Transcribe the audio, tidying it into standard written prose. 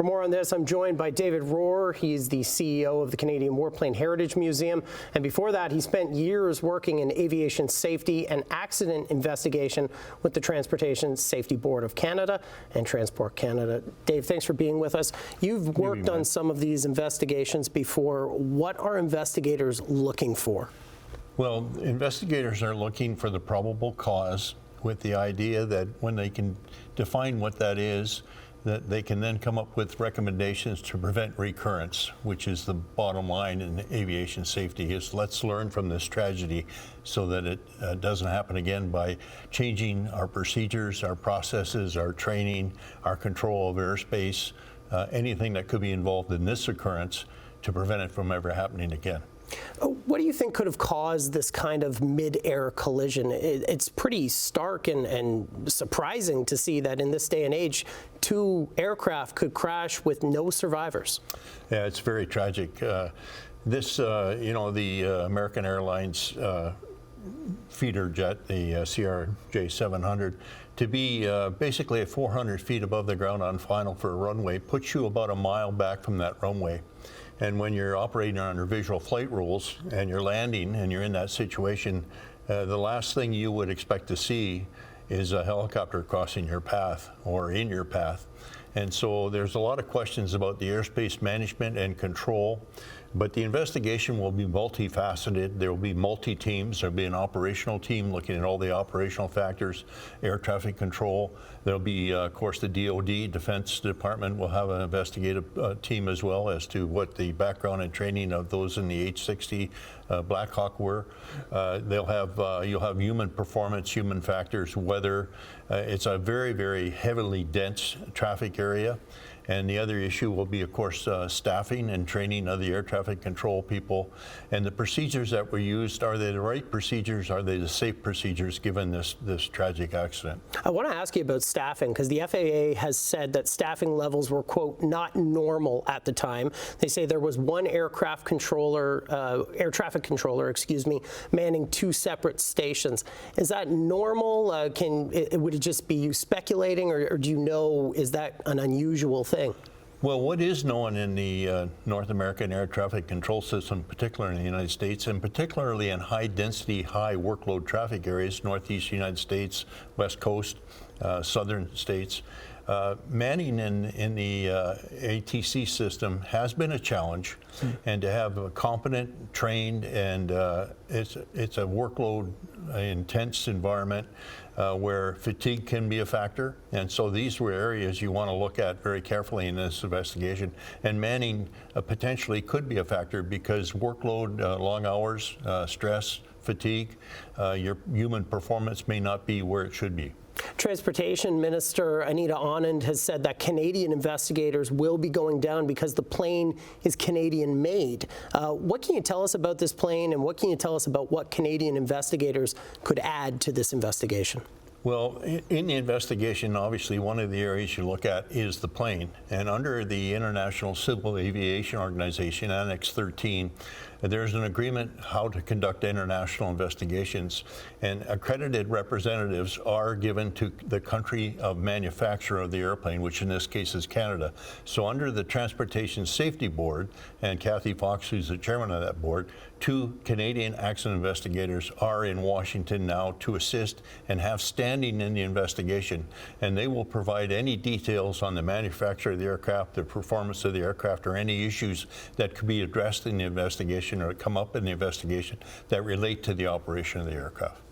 more on this, I'm joined by David Rohrer. He's the CEO of the Canadian Warplane Heritage Museum. And before that, he spent years working in aviation safety and accident investigation with the Transportation Safety Board of Canada and Transport Canada. Dave, thanks for being with us. You've worked on some of these investigations before. What are investigators looking for? Well, investigators are looking for the probable cause with the idea that when they can define what that is, that they can then come up with recommendations to prevent recurrence, which is the bottom line in aviation safety, is let's learn from this tragedy so that it doesn't happen again by changing our procedures, our processes, our training, our control of airspace, anything that could be involved in this occurrence to prevent it from ever happening again. What do you think could have caused this kind of mid-air collision? It's pretty stark and surprising to see that in this day and age, two aircraft could crash with no survivors. Yeah, it's very tragic. The American Airlines feeder jet, the CRJ 700, to be basically at 400 feet above the ground on final for a runway, puts you about a mile back from that runway. And when you're operating under visual flight rules and you're landing and you're in that situation, the last thing you would expect to see is a helicopter crossing your path or in your path. And so there's a lot of questions about the airspace management and control, but the investigation will be multifaceted. There will be multi-teams. There'll be an operational team looking at all the operational factors, air traffic control. There'll be, of course, the DoD, Defense Department, will have an investigative team as well as to what the background and training of those in the H-60 Black Hawk were. You'll have human performance, human factors, weather. It's a very, very heavily dense traffic area. And the other issue will be, of course, staffing and training of the air traffic control people. And the procedures that were used, are they the right procedures? Are they the safe procedures given this tragic accident? I want to ask you about staffing, because the FAA has said that staffing levels were, quote, not normal at the time. They say there was one air traffic controller, manning two separate stations. Is that normal? Would it just be you speculating, or do you know, is that an unusual thing? Well, what is known in the North American air traffic control system, particularly in the United States, and particularly in high density, high workload traffic areas, Northeast United States, West Coast, Southern states, manning in the ATC system has been a challenge, and to have a competent, trained, and it's a workload intense environment where fatigue can be a factor. And so these were areas you want to look at very carefully in this investigation. And manning potentially could be a factor because workload, long hours, stress, fatigue, your human performance may not be where it should be. Transportation Minister Anita Anand has said that Canadian investigators will be going down because the plane is Canadian made. What can you tell us about this plane, and what can you tell us about what Canadian investigators could add to this investigation? Well, in the investigation, obviously, one of the areas you look at is the plane. And under the International Civil Aviation Organization, Annex 13, there's an agreement how to conduct international investigations. And accredited representatives are given to the country of manufacture of the airplane, which in this case is Canada. So under the Transportation Safety Board, and Kathy Fox, who's the chairman of that board, 2 Canadian accident investigators are in Washington now to assist and have standing in the investigation. And they will provide any details on the manufacture of the aircraft, the performance of the aircraft, or any issues that could be addressed in the investigation or come up in the investigation that relate to the operation of the aircraft.